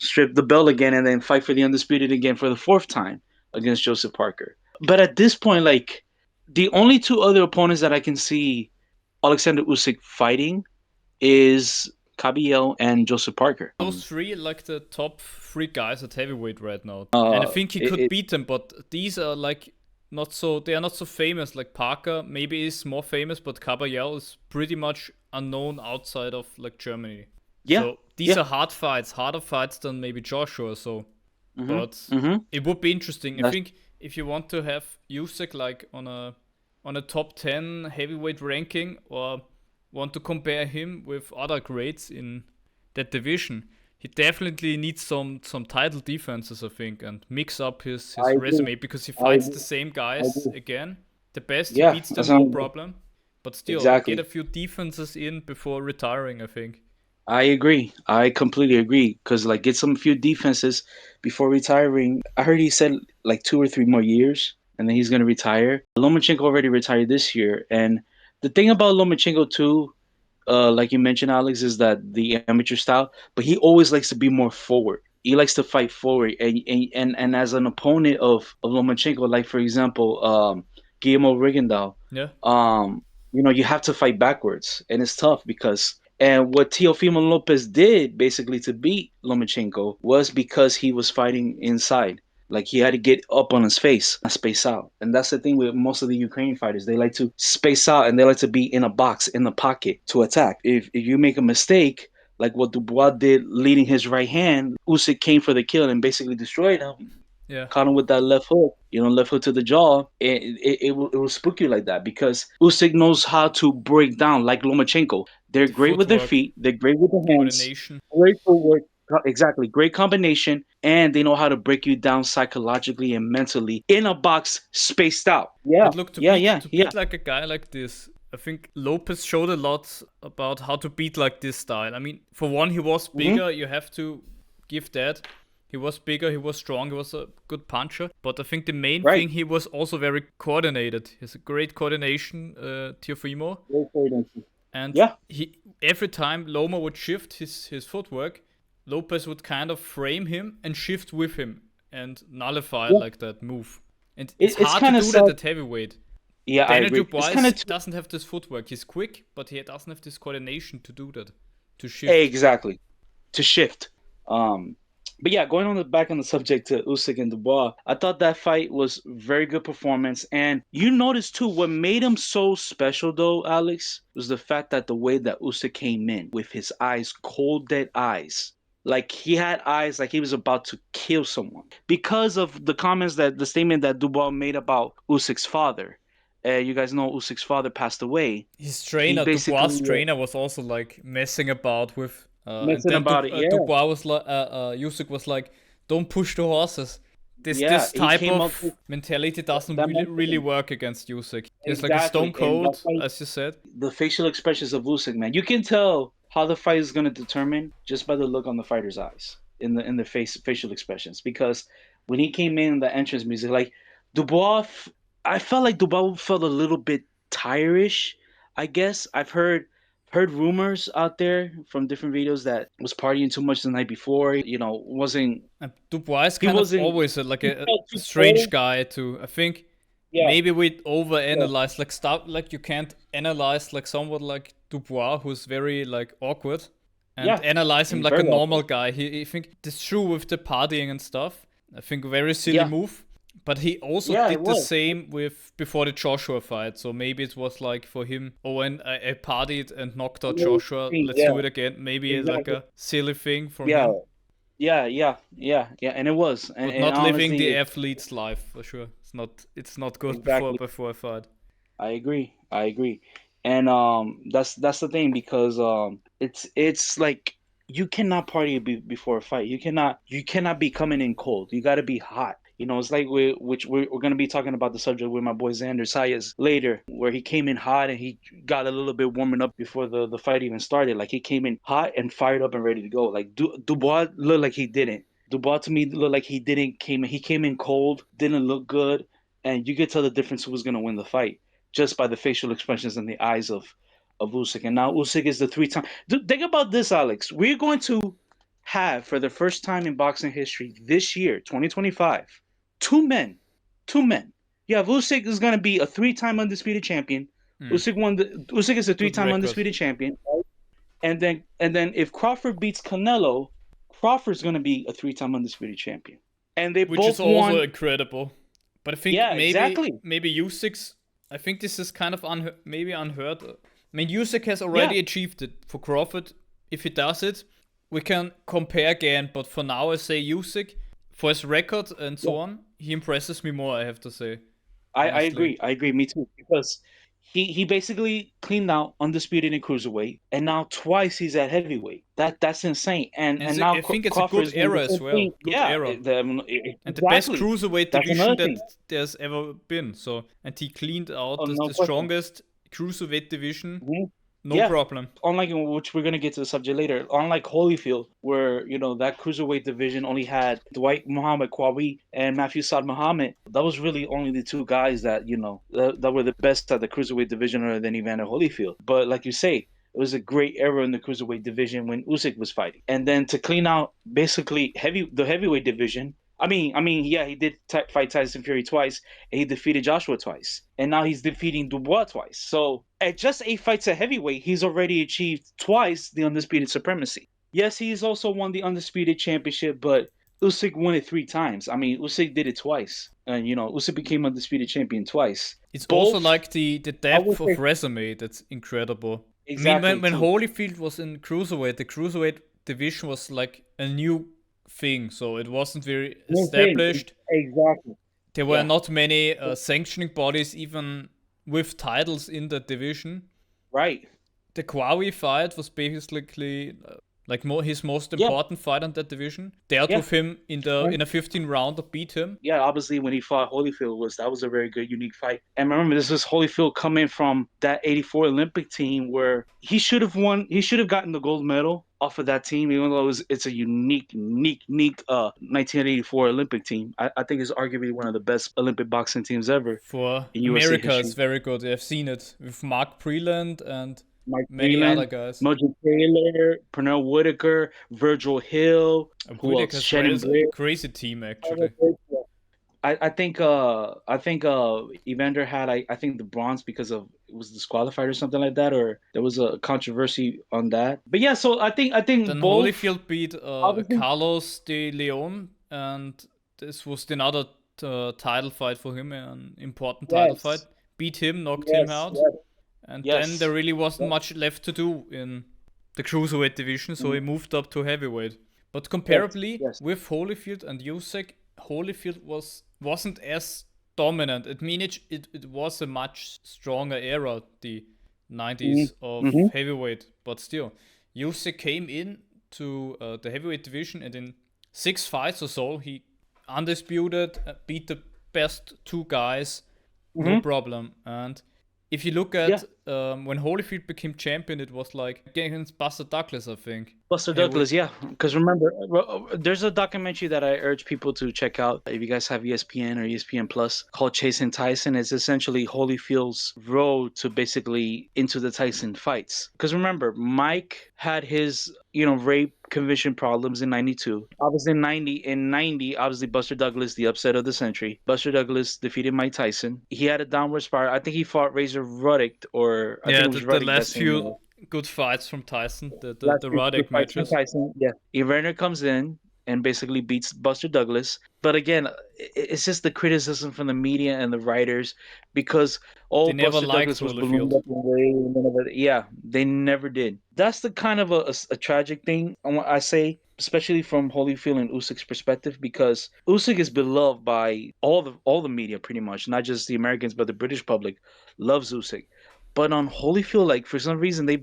strip the belt again, and then fight for the undisputed again for the fourth time against Joseph Parker. But at this point, like the only two other opponents that I can see Oleksandr Usyk fighting is Kabiel and Joseph Parker. Those three like the top three guys at heavyweight right now, and I Uh, think he it, could it beat them. But these are like not so. They are not so famous. Like Parker maybe is more famous, but Caballero is pretty much unknown outside of like Germany. yeah, So these yeah, are hard fights, harder fights than maybe Joshua. So, mm-hmm, but mm-hmm. it would be interesting. I That's, think if you want to have Usyk like on a top 10 heavyweight ranking, or want to compare him with other greats in that division, he definitely needs some title defenses, I think, and mix up his I agree. resume, because he I fights agree. the same I guys agree. again. The best, he Yeah, beats that's them not no problem. But still, get a exactly. few defenses in before retiring, I think. I agree. I completely agree. Because like get some few defenses before retiring. I heard he said like 2 or 3 more years, and then he's gonna retire. Lomachenko already retired this year, and the thing about Lomachenko too, like you mentioned, Alex, is that the amateur style, but he always likes to be more forward. He likes to fight forward, and as an opponent of Lomachenko, like for example, Guillermo Rigondeaux, Yeah. you have to fight backwards, and it's tough because. And what Teofimo Lopez did basically to beat Lomachenko was because he was fighting inside. Like he had to get up on his face and space out. And that's the thing with most of the Ukrainian fighters. They like to space out and they like to be in a box, in the pocket to attack. If you make a mistake, like what Dubois did leading his right hand, Usyk came for the kill and basically destroyed him. Yeah. Caught him with that left hook, left hook to the jaw. It will spook you like that because Usyk knows how to break down like Lomachenko. They're The great with their footwork, feet. They're great with the hands. coordination. Great footwork. Exactly. Great combination. And they know how to break you down psychologically and mentally in a box spaced out. Yeah. But look, to Yeah. beat Yeah. to Yeah. beat like a guy like this, I think Lopez showed a lot about how to beat like this style. I mean, for one, he was Hmm. bigger. You have to give that. He was bigger. He was strong. He was a good puncher. But I think the main Right. thing, he was also very coordinated. He has a great coordination, Teofimo. Great coordination. And Yeah. he every time Loma would shift his footwork, Lopez would kind of frame him and shift with him and nullify Yeah. like that move. And it's It's hard to kind of do that sad. at heavyweight. Yeah, I Daniel agree. It's Dubois kind of doesn't have this footwork. He's quick, but he doesn't have this coordination to do that, to shift. exactly to shift. Um, but yeah, going on the back on the subject to Usyk and Dubois, I thought that fight was very good performance. And you notice too, what made him so special though, Alex, was the fact that the way that Usyk came in with his eyes, cold dead eyes. Like he had eyes like he was about to kill someone because of the statement that Dubois made about Usyk's father. You guys know Usyk's father passed away. His He trainer, Dubois' basically trainer, was also like messing about with, and messing then about it. Yeah, Dubois was like, Usyk was like, "Don't push the horses." yeah. This He type came up of with mentality doesn't that really mentality. work against Usyk. He's like a stone Exactly, and cold, that's why as you said. the facial expressions of Usyk, man, you can tell how the fight is going to determine just by the look on the fighter's eyes in the facial expressions. Because when he came in the entrance music, like Dubois, I felt like Dubois felt a little bit tirish. I guess I've heard rumors out there from different videos that was partying too much the night before. Wasn't And Dubois is he kind of wasn't always he a felt too strange cold. guy too. I think Yeah, maybe we yeah, overanalyze like stuff, like you can't analyze like someone like Dubois who's very like awkward and yeah. analyze him He's like a very normal awkward. guy. I think it's true with the partying and stuff. I think very silly Yeah, move. But he also yeah. It did the was. same with before the Joshua fight. So maybe it was like for him, oh, when I partied and knocked out Joshua, let's do Yeah, it again. Maybe like exactly. a silly thing from Yeah, him, yeah, yeah, yeah, yeah, and it was, and, but and not living honestly, the it athlete's life for sure. It's not good exactly. before a fight. I agree. I agree, and that's the thing because it's like you cannot party before a fight. You cannot be coming in cold. You got to be hot. It's like we're gonna be talking about the subject with my boy Xander Sayas later, where he came in hot and he got a little bit warming up before the fight even started. Like he came in hot and fired up and ready to go. Like Dubois looked like he didn't. Dubois to me looked like he didn't came. He came in cold, didn't look good, and you could tell the difference who was gonna win the fight just by the facial expressions and the eyes of Usyk. And now Usyk is the three-time. Think about this, Alex. We're going to have, for the first time in boxing history this year, 2025, two men. Two men. You have Usyk is going to be a 3-time undisputed champion. Usyk is a Good 3-time record. undisputed champion. Right? And then if Crawford beats Canelo, Crawford's going to be a 3-time undisputed champion. And they Which is both also won. incredible. But I think Yeah, exactly. maybe Usyk's. I think this is kind of maybe unheard. I mean, Usyk has Yeah. already achieved it. For Crawford, if he does it, we can compare again. But for now, I say Usyk, for his record and so on, he impresses me more, I have to say. I Honestly. agree. Me too. Because he basically cleaned out undisputed in cruiserweight, and now twice he's at heavyweight. That's insane. And now I think it's a Crawford good is doing the era as same well. thing. Good Yeah, era. And the best exactly. cruiserweight That's division another that thing. there's ever been. So, and he cleaned out Oh, no the question. strongest cruiserweight division. Mhm. No Yeah. problem. Unlike which we're gonna get to the subject later. Unlike Holyfield, where that cruiserweight division only had Dwight Muhammad Qawi and Matthew Saad Muhammad. That was really only the two guys that that were the best at the cruiserweight division, other than Evander Holyfield. But like you say, it was a great era in the cruiserweight division when Usyk was fighting, and then to clean out basically the heavyweight division. Yeah, he did fight Tyson Fury twice, and he defeated Joshua twice, and now he's defeating Dubois twice. So at just 8 fights at heavyweight, he's already achieved twice the undisputed supremacy. Yes, he's also won the undisputed championship, but Usyk won it 3 times. I mean, Usyk did it twice, and Usyk became undisputed champion twice. It's also Both, like the I would depth say, of resume that's incredible. exactly I mean, when too. Holyfield was in cruiserweight, the cruiserweight division was like a new thing, so it wasn't very No thing. established. Exactly. There were Yeah. not many sanctioning bodies even with titles in the division. Right. The Qawi fight was basically like his most Yeah. important fight in that division. Dealt Yeah. with him in a 15 rounder, beat him. Yeah, obviously when he fought Holyfield, that was a very good, unique fight. And remember, this was Holyfield coming from that '84 Olympic team where he should have won. He should have gotten the gold medal off of that team, even though it's a unique 1984 Olympic team. I think it's arguably one of the best Olympic boxing teams ever For in USA America, it's history. very good. I've seen it with Mark Breland and Mike many Freeland, other guys. Mojo Taylor, Pernell Whitaker, Virgil Hill, who Riddick else? as well Shannon is a Blair. crazy team, actually. I think Evander had I think the bronze because of it was disqualified or something like that, or there was a controversy on that. But yeah, so I think Then both Holyfield beat obviously Carlos de Leon, and this was another title fight for him, an important title yes, fight. Beat him, knocked him out, yes, and then yes, there really wasn't much left to do in the cruiserweight division, so he moved up to heavyweight. But comparably yes. with Holyfield and Usyk, Holyfield wasn't as dominant. I mean, it was a much stronger era, the 90s of heavyweight, but still, Usyk came in to the heavyweight division, and in 6 fights or so, he undisputed, beat the best 2 guys, no problem. And if you look at when Holyfield became champion, it was like against Buster Douglas, I think. Buster Douglas, yeah. Because remember, there's a documentary that I urge people to check out if you guys have ESPN or ESPN Plus called Chasing Tyson. It's essentially Holyfield's road to basically into the Tyson fights. Because remember, Mike had his rape conviction problems in '92. Obviously, in '90, obviously Buster Douglas, the upset of the century. Buster Douglas defeated Mike Tyson. He had a downward spiral. I think he fought Razor Ruddick, or I think it was the Ruddick last few good fights from Tyson, the Riddick matches. Tyson, yeah. Evander comes in and basically beats Buster Douglas. But again, it's just the criticism from the media and the writers because They never Buster liked Douglas was Holyfield. ballooned up in weight. Yeah, they never did. That's the kind of a tragic thing I say, especially from Holyfield and Usyk's perspective, because Usyk is beloved by all the media pretty much, not just the Americans but the British public loves Usyk. But on Holyfield, like for some reason It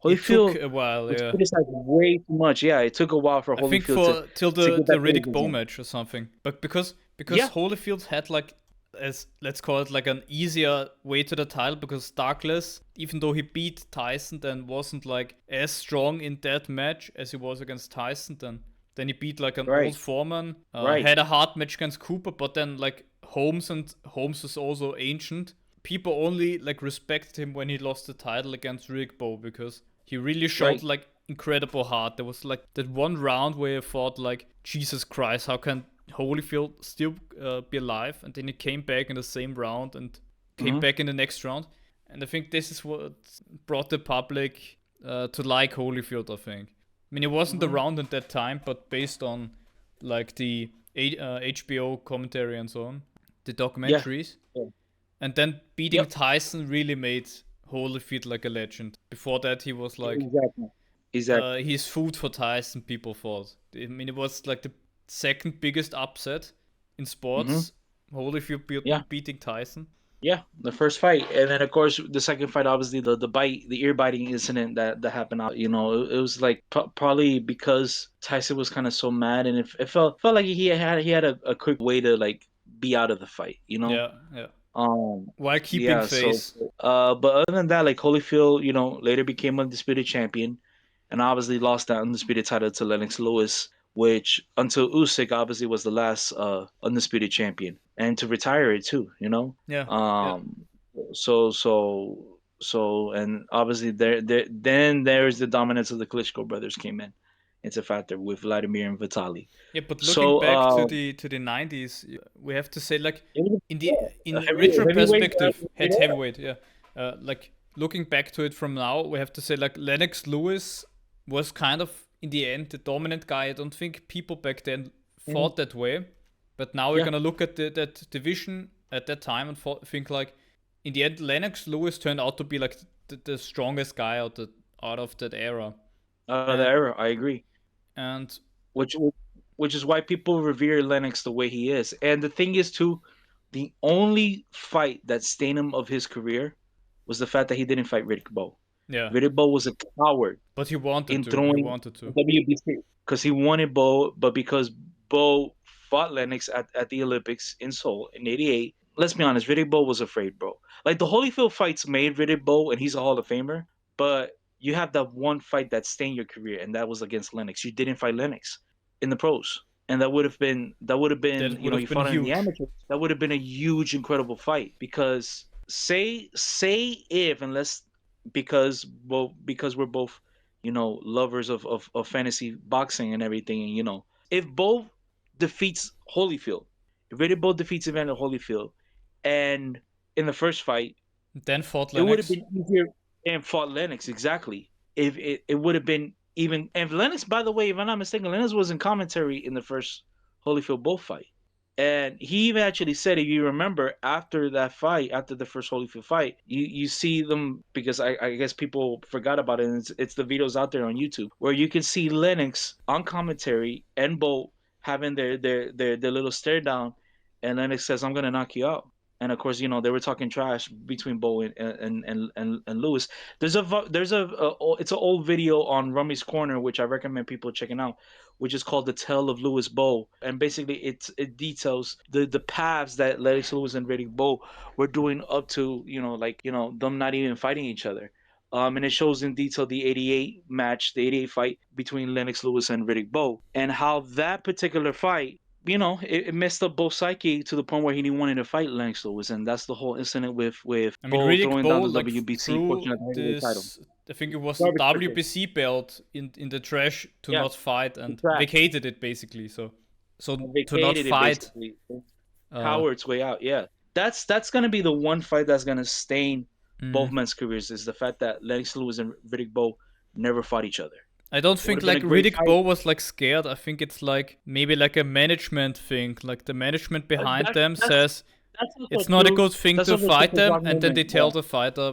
Holyfield took a while, was yeah. criticized way too much. Yeah, it took a while for I think Holyfield till to the get that Riddick Bowe criticism. match or something. But because Yeah. Holyfield had like, as let's call it, like an easier way to the title, because Douglas, even though he beat Tyson, then wasn't like as strong in that match as he was against Tyson. Then he beat like an Right. old foreman. Right. Had a hard match against Cooper, but then like Holmes is also ancient. People only like respected him when he lost the title against Riddick Bowe, because he really showed Right. like incredible hard. There was like that one round where I thought like, Jesus Christ, how can Holyfield still be alive? And then he came back in the same round and came Hmm. back in the next round. And I think this is what brought the public to like Holyfield, I think. I mean, it wasn't Hmm. around at that time, but based on like the HBO commentary and so on, the Yeah. documentaries. Yeah. And then beating Yep. Tyson really made Holyfield like a legend. Before that, he was like Exactly. Exactly. he's food for Tyson. People thought. I mean, it was like the second biggest upset in Hmm. sports. Holyfield Yeah. beating Tyson. Yeah, the first fight, and then of course the second fight, obviously the ear biting incident that happened. It was like probably because Tyson was kind of so mad, and it felt like he had a quick way to like be out of the fight. Yeah, yeah. Um, While keeping yeah. So, face. but other than that, like Holyfield, later became undisputed champion, and obviously lost that undisputed title to Lennox Lewis, which until Usyk obviously was the last undisputed champion, and to retire it too. Yeah, yeah. Um, and obviously then there's the dominance of the Klitschko brothers came in into factor with Vladimir and Vitali. Yeah, but looking So back to the 90s, we have to say like it was in the a in retro heavyweight. perspective, had Yeah. heavyweight, yeah. Like looking back to it from now, we have to say like Lennox Lewis was kind of in the end the dominant guy. I don't think people back then Mhm. thought that way, but now we're Yeah. gonna look at that division at that time and think like in the end Lennox Lewis turned out to be like the strongest guy out of that era, Out of the and era, I agree. and which which is why people revere Lennox the way he is. And the thing is too, the only fight that stained him of his career was the fact that he didn't fight Riddick Bowe. yeah, Riddick Bowe was a coward but he wanted in to. He throwing wanted to. WBC because he wanted Bowe, but because Bowe fought Lennox at the Olympics in Seoul in '88. Let's be honest, Riddick Bowe was afraid, bro. Like the Holyfield fights made Riddick Bowe, and he's a Hall of Famer. But you have that one fight that stained your career, and that was against Lennox. You didn't fight Lennox in the pros, and that would have been That would have you been fought in the huge. amateurs. That would have been a huge, incredible fight because say if unless because we're both lovers of fantasy boxing and everything, and if both defeats Holyfield, if Riddick both defeats Evander Holyfield, and in the first fight Then fought it would have Lennox. been easier and fought Lennox exactly. If it would have been even and Lennox, by the way, if I'm not mistaken, Lennox was in commentary in the first Holyfield Bowe fight. And he even actually said, if you remember, after that fight, after the first Holyfield fight, you see them because I guess people forgot about it. And it's the videos out there on YouTube where you can see Lennox on commentary and Bolt having their little stare down, and Lennox says, "I'm gonna knock you out." And of course, they were talking trash between Bowe and Lewis. It's an old video on Rummy's Corner, which I recommend people checking out, which is called "The Tale of Lewis Bowe," and basically it details the paths that Lennox Lewis and Riddick Bowe were doing up to them not even fighting each other. And it shows in detail the the '88 fight between Lennox Lewis and Riddick Bowe, and how that particular fight it messed up Bowe's psyche to the point where he didn't want to fight Lennox Lewis, and that's the whole incident with I mean, Bowe Riddick throwing Bowe down the like WBC portion threw of the heavyweight title. this. I think it was the Garbage person. WBC belt in the trash to Yeah, not fight the and trash. vacated it basically. So And to not vacated it fight. basically. Uh, Coward's way out. Yeah, that's gonna be the one fight that's gonna stain mm, both men's careers is the fact that Lennox Lewis and Riddick Bowe never fought each other. I don't It would think have been a like great Riddick fight. Bowe was like scared. I think it's like maybe like a management thing. Like the management behind That's them that's says that's also it's not a true. good thing That's to also true fight for them, Brock and then Newman. they Yeah, tell the fighter,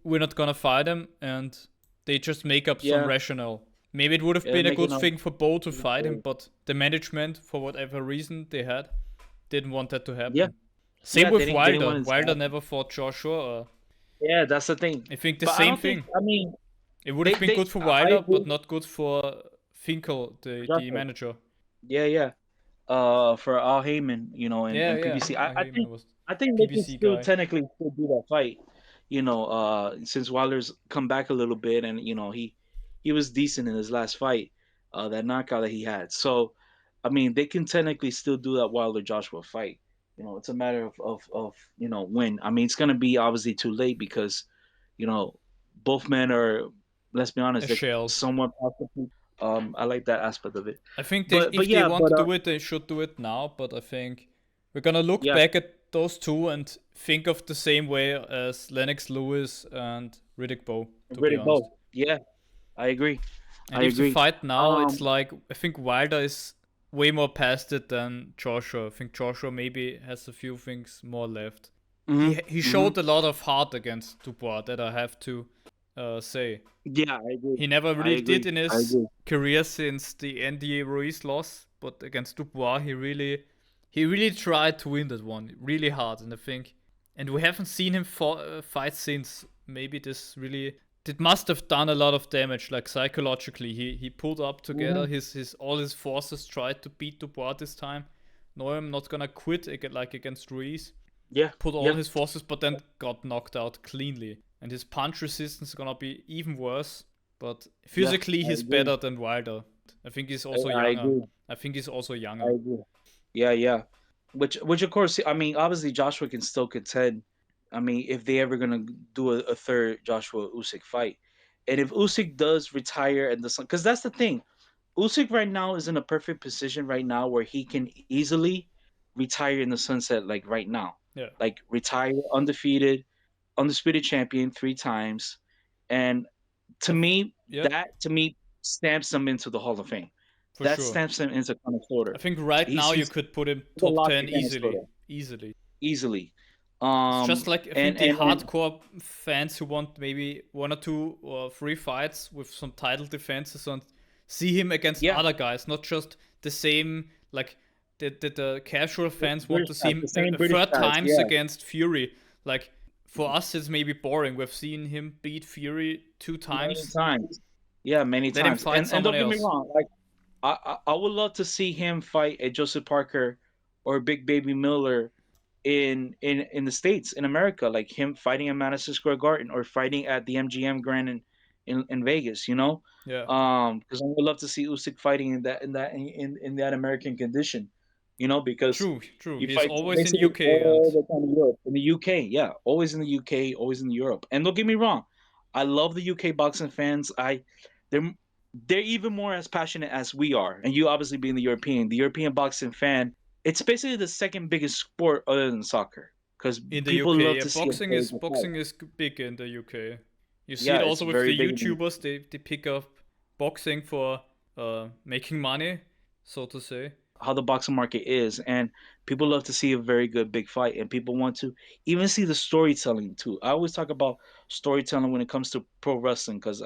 "We're not gonna fight him," and they just make up some yeah, rationale. Maybe it would have yeah, been a good making up. thing for Bowe to fight him, but the management, for whatever reason they had, didn't want that to Yeah, happen. Same yeah. with They didn't Wilder. want Wilder to. never fought Joshua. Yeah, that's the thing. I think the But I same don't think. thing. I mean, It would have been they. good for I Wilder, but agree. not good for Finkel, the Joshua. manager. Yeah, yeah. For Al Heyman, Yeah, and yeah. PBC. I, I I hate him. I think was I think they can PBC still guy. technically still do that fight. Since Wilder's come back a little bit, and he was decent in his last fight, that knockout that he had. So, I mean, they can technically still do that Wilder Joshua fight. It's a matter of when. I mean, it's gonna be obviously too late because, you know, both men are. Let's be a honest, they're shell. somewhat possible. I like that aspect of it. I think But if they yeah, want to do it, they should do it now. But I think we're gonna look yeah, back at those two and think of the same way as Lennox Lewis and Riddick Bowe. To be Riddick honest, Bowe. Yeah, I agree. and I if they agree. fight now, it's Um, like I think Wilder is way more past it than Joshua. I think Joshua maybe has a few things more left. mhm, He mhm. showed a lot of heart against Dubois, that I have to say. Yeah, I agree. He never I really did agree. in I his agree. career since the Andy Ruiz loss, but against Dubois, he really tried to win that one really hard, and I think, and we haven't seen him fight since. Maybe this really it must have done a lot of damage, like psychologically. He pulled up together Mhm. his all his forces, tried to beat Dubois this time. No, I'm not gonna quit like against Ruiz. Yeah, Put all yeah. his forces, but then got knocked out cleanly. And his punch resistance is gonna be even worse. But Yeah, physically, I he's agree. better than Wilder. I think he's also I younger. agree. I think he's also I younger. agree. Yeah, yeah. Which of course, I mean, obviously Joshua can still contend. I mean, if they ever gonna do a third Joshua Usyk fight, and if Usyk does retire and the sun, because that's the thing, Usyk right now is in a perfect position right now where he can easily retire in the sunset, like right now, Yeah, like retire undefeated, undisputed champion 3 times, and to I th- me, yeah, that to me stamps him into the Hall of Fame. for That sure. stamps him into I connoisseur. think right now you He's could put him a top lock 10 for connoisseur easily. easily. It's just like I think the And hardcore fans who want maybe one or two or three fights with some title defenses and see him against yeah, other guys, not just the same like the casual fans want British to see guys, him the same a British third guys, times yeah, against Fury. Like for us, it's maybe boring. We've seen him beat Fury two many times. times, yeah, many Let him times. fight And someone don't get me else. wrong, like I would love to see him fight a Joseph Parker or Big Baby Miller in the states in America, like him fighting in Madison Square Garden or fighting at the MGM Grand in Vegas, you know. Yeah, Because I would love to see Usyk fighting in that American condition, you know, because true, true. you He's fight always in basically UK and all the time in Europe. In the UK, yeah, always in the UK, always in Europe. And don't get me wrong, I love the UK boxing fans. They're they're even more as passionate as we are. And you obviously being the European boxing fan, it's basically the second biggest sport other than soccer because in the people UK. love Yeah, to see a very good fight. boxing is big in the UK. You see Yeah, it it's also with very the big. YouTubers. They pick up boxing for making money, so to say. How the boxing market is, and people love to see a very good big fight, and people want to even see the storytelling too. I always talk about storytelling when it comes to pro wrestling because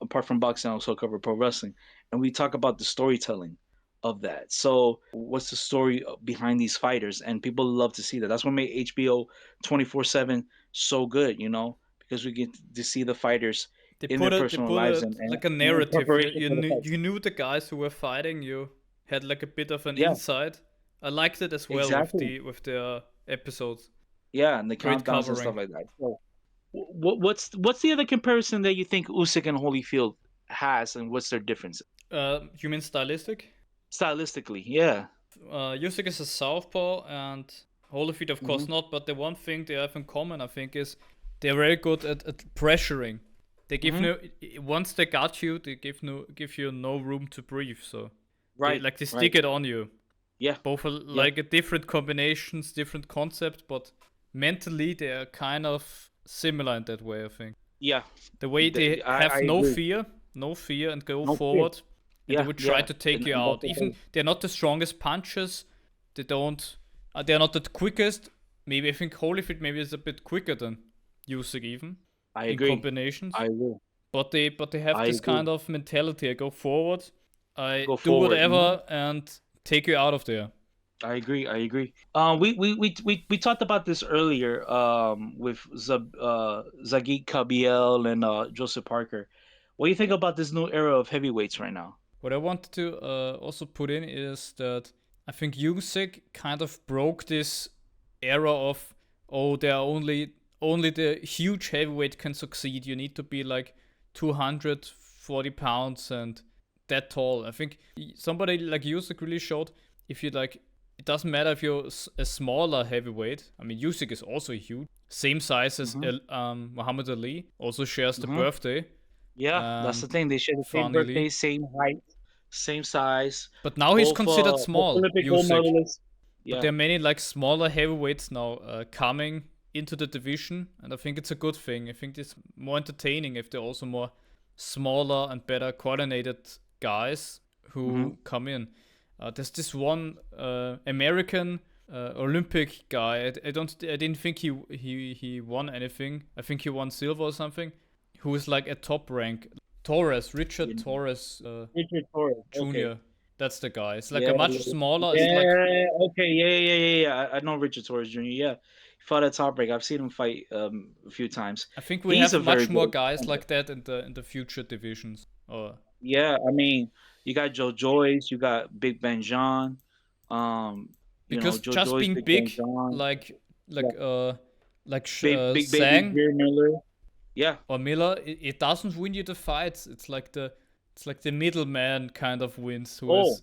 apart from boxing, I also cover pro wrestling, and we talk about the storytelling of that. So, what's the story behind these fighters? And people love to see that. That's what made HBO 24/7 so good, because we get to see the fighters in their They personal put lives it and like a in narrative. preparation for the fights. You knew the guys who were fighting. You had like a bit of an Yeah, insight. I liked it as well with exactly. the episodes. Yeah, and the Great countdowns and covering. stuff like that. So, what's the other comparison that you think Usyk and Holyfield has, and what's their difference You mean stylistic? stylistically? Yeah. Usyk is a southpaw, and Holyfield, of Hmm. course, not. But the one thing they have in common, I think, is they're very good at pressuring. They give Hmm. no once they got you, they give you no room to breathe. So Right. they stick Right. it on you. Yeah. Both are Yeah. like a different combinations, different concept, but mentally they are kind of similar in that way. I think Yeah. the way they I have agree. no fear, and go No fear. forward, and they Yeah. would try Yeah. to take you And that's out. the Even thing. they're not the strongest punchers. They don't. They're not the quickest. Maybe I think Holyfield maybe is a bit quicker than Usyk even I in agree. combinations. I agree. But they have I this agree. kind of mentality. I go forward. I Go do forward. whatever and take you out of there. I agree. I agree. We talked about this earlier. With Zagit Kabiel and Joseph Parker. What do you think about this new era of heavyweights right now? What I wanted to also put in is that I think Usyk kind of broke this era of, oh, there are only the huge heavyweight can succeed. You need to be like 240 pounds and that tall. I think somebody like Usyk really showed, if you like, it doesn't matter if you're a smaller heavyweight. I mean, Usyk is also huge, same size as Hmm. Muhammad Ali, also shares the Hmm. birthday. Yeah, that's the thing. They share the same birthday, Funnily. same height, same size. But now he's Both considered both small, Olympic gold Usyk. medalists. But Yeah. there are many like smaller heavyweights now coming into the division, and I think it's a good thing. I think it's more entertaining if they're also more smaller and better coordinated guys Hmm. who come in. There's this one American Olympic guy. I didn't think he won anything. I think he won silver or something. Who is like a top rank. Torres, Richard You Torres Richard Torres. Okay. Jr. That's the guy. It's like Yeah, a much yeah, smaller. It's like yeah. Okay, yeah. I know Richard Torres Jr. Yeah, he fought at Top Rank. I've seen him fight a few times. I think we He's have a very much more good guys contender. like that in the future divisions. Or Yeah, I mean, you got Joe Joyce, you got Big Ben John, because Joe just Joyce, being Big Ben big, John, like yeah, like uh like big baby Sang Veer Miller. Yeah. or Miller, it doesn't win you the fights. It's like the middleman kind of wins who Oh, is.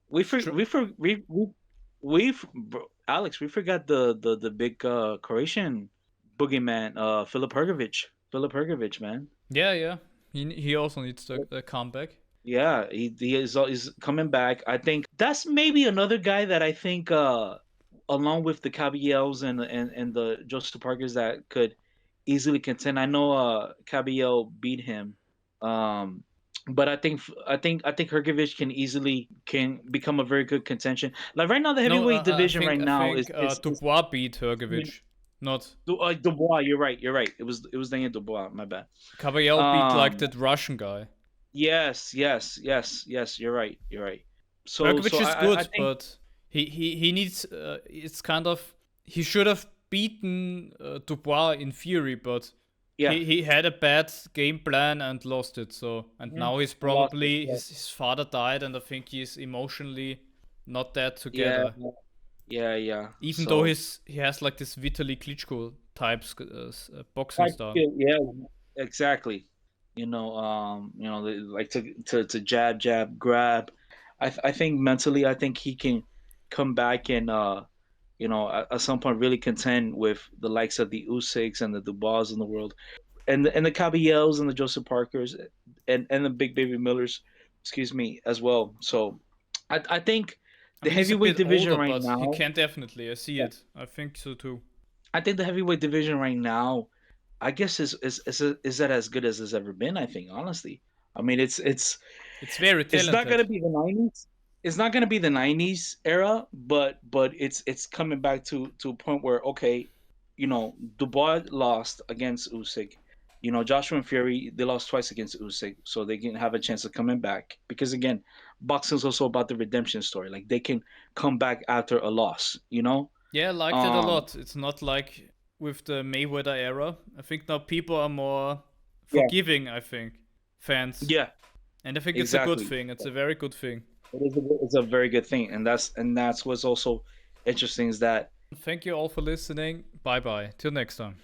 we for Tr- Alex, we forgot the big Croatian boogeyman, Filip Hrgovic, man. yeah. He also needs to come back. Yeah, he's coming back. I think that's maybe another guy that I think along with the Cabellos and the Joseph Parkers that could easily contend. I know Cabello beat him. Um but I think Hrgovic can become a very good contention. Like right now the No, heavyweight I division think right I now think is Dubois beat Hergovich, not Dubois, you're right. You're right. It was Daniel Dubois, my bad. Caballero beat like Um that Russian guy. yes, you're right. You're right. So Hergovich is I good, think but he needs. It's kind of he should have beaten Dubois in theory, but yeah. he had a bad game plan and lost it. So and Mhm. now he's Lost it. probably his father died, and I think he's emotionally not that Yeah, together. yeah. Even though So he has like this Vitaly Klitschko type boxing type style. skill, yeah, exactly. They like to jab, grab. I think mentally, I think he can come back and at some point really contend with the likes of the Usyks and the Dubois in the world, and the Cabellos and the Joseph Parkers, and the Big Baby Millers, excuse me, as well. So, I think I the mean, he's a heavyweight bit division older, right but he now. can definitely. I see it. I think so too. I think the heavyweight division right now, I guess is that as good as it's ever been. I think honestly, I mean It's very it's not talented. gonna be the '90s. It's not gonna be the '90s era, but it's coming back to a point where okay, Dubois lost against Usyk. Joshua and Fury, they lost twice against Usyk, so they can have a chance of coming back. Because again, boxing is also about the redemption story. Like they can come back after a loss. Yeah, I liked it a Um, lot. It's not like with the Mayweather era. I think now people are more yeah, forgiving, I think, fans. yeah, And I think it's a good exactly. thing. It's a very good thing. It's a very good thing, and that's what's also interesting is that Thank you all for listening. Bye bye. Till next time.